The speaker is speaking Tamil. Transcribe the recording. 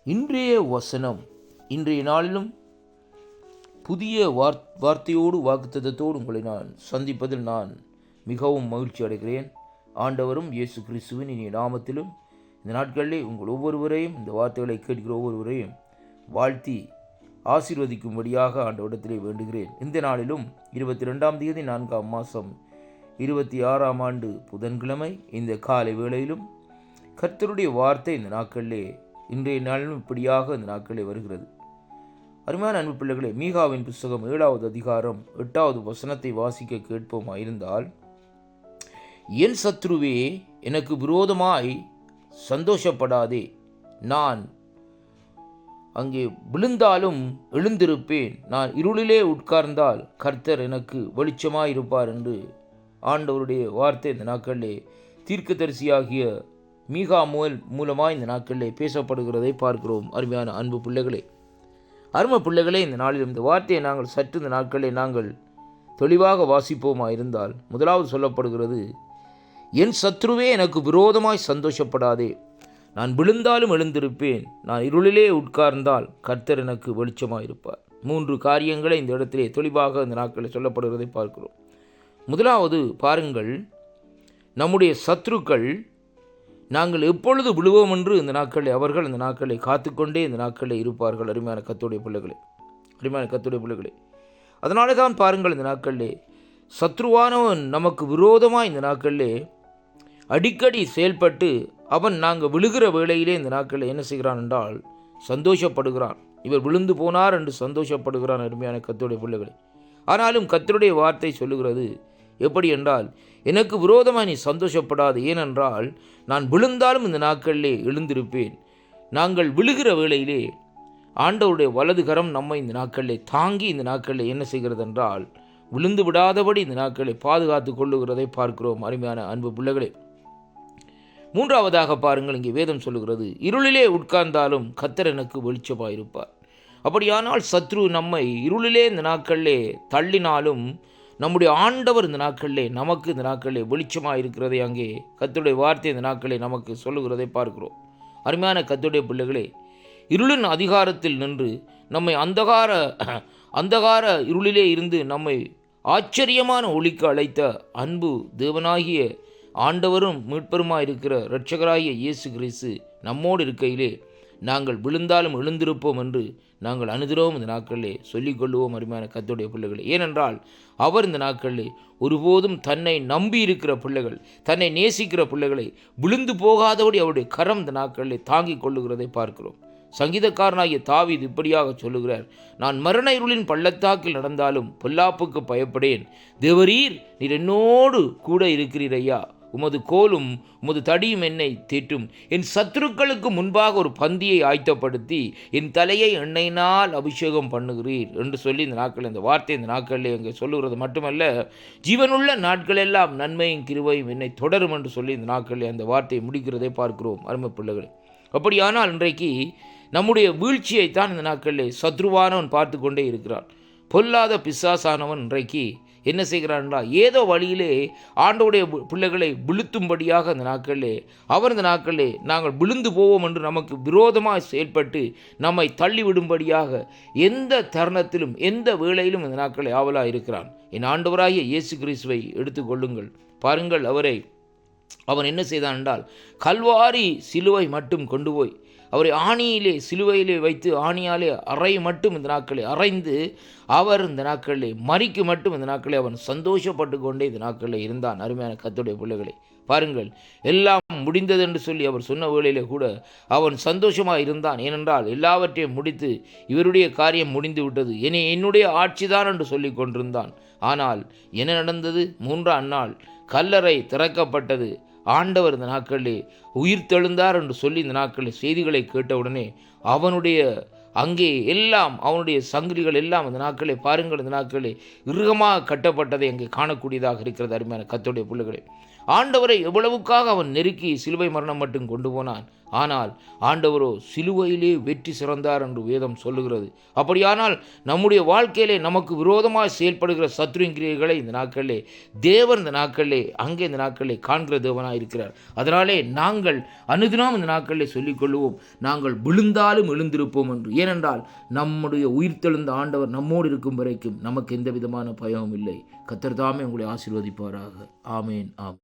இன்றைய வசனம் இன்றைய நாளிலும் புதிய வார்த்தையோடு வாக்குத்தத்தத்தோடு உங்களை நான் சந்திப்பதில் நான் மிகவும் மகிழ்ச்சி அடைகிறேன். ஆண்டவரும் இயேசு கிறிஸ்துவின் இனிய நாமத்திலும் இந்த நாட்களிலே உங்கள் ஒவ்வொருவரையும், இந்த வார்த்தைகளை கேட்கிற ஒவ்வொருவரையும் வாழ்த்தி ஆசீர்வதிக்கும்படியாக ஆண்டவரிடத்திலே வேண்டுகிறேன். இந்த நாளிலும் 22ஆம் தேதி 4ஆம் மாதம் 26ஆம் ஆண்டு புதன்கிழமை இந்த காலை வேளையிலும் கர்த்தருடைய வார்த்தை இந்த நாட்களிலே இன்றைய நாளிலும் இப்படியாக இந்த நாட்களிலே வருகிறது. அருமையான அன்பு பிள்ளைகளே, மீகாவின் புஸ்தகம் 7வது அதிகாரம் 8வது வசனத்தை வாசிக்க கேட்போமாயிருந்தால், என் சத்ருவே எனக்கு விரோதமாய் சந்தோஷப்படாதே, நான் அங்கே விழுந்தாலும் எழுந்திருப்பேன், நான் இருளிலே உட்கார்ந்தால் கர்த்தர் எனக்கு வெளிச்சமாயிருப்பார் என்று ஆண்டவருடைய வார்த்தை இந்த நாட்களிலே தீர்க்கதரிசியாகிய மீகா மூலமாக இந்த நாட்களிலே பேசப்படுகிறதை பார்க்கிறோம். அருமையான அன்பு பிள்ளைகளே, அருமை பிள்ளைகளே, இந்த நாளில் இந்த வார்த்தையை நாங்கள் சற்று இந்த நாட்களிலே நாங்கள் தெளிவாக வாசிப்போமா இருந்தால், முதலாவது சொல்லப்படுகிறது, என் சத்ருவே எனக்கு விரோதமாய் சந்தோஷப்படாதே, நான் விழுந்தாலும் எழுந்திருப்பேன், நான் இருளிலே உட்கார்ந்தால் கர்த்தர் எனக்கு வெளிச்சமாயிருப்பார். 3 காரியங்களை இந்த இடத்திலே தெளிவாக இந்த நாட்களில் சொல்லப்படுகிறதை பார்க்கிறோம். முதலாவது பாருங்கள், நம்முடைய சத்ருக்கள் நாங்கள் எப்பொழுது விழுவோம் என்று இந்த நாட்களில் அவர்கள் இந்த நாட்களை காத்துக்கொண்டே இந்த நாட்களில் இருப்பார்கள். அருமையான கர்த்தருடைய பிள்ளைகளே, அதனால தான் பாருங்கள், இந்த நாட்களிலே சத்ருவானவன் நமக்கு விரோதமாக இந்த நாட்களிலே அடிக்கடி செயல்பட்டு அவன் நாங்கள் விழுகிற வேளையிலே இந்த நாட்களில் என்ன செய்கிறான் என்றால் சந்தோஷப்படுகிறான். இவர் விழுந்து போனார் என்று சந்தோஷப்படுகிறான். அருமையான கர்த்தருடைய பிள்ளைகளே, ஆனாலும் கர்த்தருடைய வார்த்தை சொல்லுகிறது எப்படி என்றால், எனக்கு விரோதமாக நீ சந்தோஷப்படாது, ஏனென்றால் நான் விழுந்தாலும் இந்த நாட்களிலே எழுந்திருப்பேன். நாங்கள் விழுகிற வேளையிலே ஆண்டவருடைய வலது கரம் நம்மை இந்த நாட்களிலே தாங்கி இந்த நாட்களிலே என்ன செய்கிறது என்றால் விழுந்து விடாதபடி இந்த நாட்களை பாதுகாத்து கொள்ளுகிறதை பார்க்கிறோம். அருமையான அன்பு பிள்ளைகளே, 3வதாக பாருங்கள், இங்கே வேதம் சொல்லுகிறது, இருளிலே உட்கார்ந்தாலும் கர்த்தர் எனக்கு வெளிச்சமாயிருப்பார். அப்படியானால் சத்ரு நம்மை இருளிலே இந்த நாட்களிலே தள்ளினாலும் நம்முடைய ஆண்டவர் இந்த நாட்களிலே நமக்கு இந்த நாட்களிலே வெளிச்சமாக இருக்கிறதை அங்கே கர்த்தருடைய வார்த்தை இந்த நாட்களிலே நமக்கு சொல்லுகிறதை பார்க்கிறோம். அருமையான கர்த்தருடைய பிள்ளைகளே, இருளின் அதிகாரத்தில் நின்று நம்மை அந்தகார இருளிலே இருந்து நம்மை ஆச்சரியமான ஒளிக்கு அழைத்த அன்பு தேவனாகிய ஆண்டவரும் மீட்பருமாய் இருக்கிற இரட்சகராகிய இயேசு கிறிஸ்து நம்மோடு இருக்கையிலே நாங்கள் விழுந்தாலும் எழுந்திருப்போம் என்று நாங்கள் அனுதினமும் இந்த நாட்களிலே சொல்லிக்கொள்வோம். அருமையான கர்த்தருடைய பிள்ளைகளே, ஏனென்றால் அவர் இந்த நாட்களிலே ஒருபோதும் தன்னை நம்பி இருக்கிற பிள்ளைகள், தன்னை நேசிக்கிற பிள்ளைகளை விழுந்து போகாதபடி அவருடைய கரம் இந்த நாட்களிலே தாங்கிக் கொள்ளுகிறதை பார்க்கிறோம். சங்கீதக்காரனாகிய தாவீது இப்படியாக சொல்லுகிறார், நான் மரண இருளின் பள்ளத்தாக்கில் நடந்தாலும் பொல்லாப்புக்கு பயப்படேன், தேவரீர் நீர் என்னோடு கூட இருக்கிறீர் ஐயா, உமது கோலும் உமது தடியும் என்னை தேற்றும், என் சத்துருக்களுக்கு முன்பாக ஒரு பந்தியை ஆயத்தப்படுத்தி என் தலையை எண்ணெயினால் அபிஷேகம் பண்ணுகிறீர் என்று சொல்லி இந்த நாட்கள் இந்த வார்த்தை இந்த நாட்களில் இங்கே சொல்லுகிறது மட்டுமல்ல, ஜீவனுள்ள நாட்களெல்லாம் நன்மையும் கிருபையும் என்னை தொடரும் என்று சொல்லி இந்த நாட்களில் அந்த வார்த்தையை முடிக்கிறதை பார்க்கிறோம். அருமை பிள்ளைகளே, அப்படியானால் இன்றைக்கு நம்முடைய வீழ்ச்சியைத்தான் இந்த நாட்களில் சத்ருவானவன் பார்த்து கொண்டே இருக்கிறான். பொல்லாத பிசாசானவன் இன்றைக்கு என்ன செய்கிறான் என்றால், ஏதோ வழியிலே ஆண்டவருடைய பிள்ளைகளை விழுத்தும்படியாக இந்த நாட்களிலே அவர் இந்த நாட்களிலே நாங்கள் விழுந்து போவோம் என்று நமக்கு விரோதமாக செயல்பட்டு நம்மை தள்ளிவிடும்படியாக எந்த தருணத்திலும் எந்த வேளையிலும் இந்த நாட்களை ஆவலாக இருக்கிறான். என் ஆண்டவராகிய இயேசு கிறிஸ்துவை எடுத்துக்கொள்ளுங்கள். பாருங்கள், அவன் என்ன செய்தான் என்றால், கல்வாரி சிலுவை மட்டும் கொண்டு போய் அவரை ஆணியிலே சிலுவையிலே வைத்து ஆணியாலே அறை மட்டும் இந்த நாட்களை அறைந்து அவர் இந்த நாட்களிலே மறிக்கு மட்டும் இந்த நாட்களை அவன் சந்தோஷப்பட்டு கொண்டே இந்த நாட்களில் இருந்தான். அருமையான கர்த்தருடைய பிள்ளைகளை பாருங்கள், எல்லாம் முடிந்தது என்று சொல்லி அவர் சொன்ன வேளையிலே கூட அவன் சந்தோஷமாக இருந்தான். ஏனென்றால் எல்லாவற்றையும் முடித்து இவருடைய காரியம் முடிந்து விட்டது, என்னுடைய ஆட்சிதான் என்று சொல்லி கொண்டிருந்தான். ஆனால் என்ன நடந்தது? 3ஆம் நாள் கல்லறை திறக்கப்பட்டது. ஆண்டவர் இந்த நாட்களிலே உயிர் தெழுந்தார் என்று சொல்லி இந்த நாட்களில் செய்திகளை கேட்டவுடனே அவனுடைய அங்கே எல்லாம் அவனுடைய சங்கிலிகள் எல்லாம் இந்த நாட்களை பாருங்கள், இந்த நாட்களில் இறுகமாக கட்டப்பட்டதை அங்கே காணக்கூடியதாக இருக்கிறது. அருமையான கர்த்தருடைய பிள்ளைகளே, ஆண்டவரை எவ்வளவுக்காக அவன் நெருக்கி சிலுவை மரணம் மட்டும் கொண்டு போனான். ஆனால் ஆண்டவரோ சிலுவையிலே வெற்றி சிறந்தார் என்று வேதம் சொல்லுகிறது. அப்படியானால் நம்முடைய வாழ்க்கையிலே நமக்கு விரோதமாக செயல்படுகிற சத்துருவின் கிரியைகளை இந்த நாட்களிலே தேவன் இந்த நாட்களிலே அங்கே இந்த நாட்களிலே காண்கிற தேவனாக இருக்கிறார். அதனாலே நாங்கள் அனுதினம் இந்த நாட்களிலே சொல்லிக்கொள்வோம், நாங்கள் விழுந்தாலும் எழுந்திருப்போம் என்று. ஏனென்றால் நம்முடைய உயிர்த்தெழுந்த ஆண்டவர் நம்மோடு இருக்கும் வரைக்கும் நமக்கு எந்த விதமான பயமும் இல்லை. கர்த்தர் தாமே உங்களை ஆசீர்வதிப்பாராக. ஆமேன். ஆம்.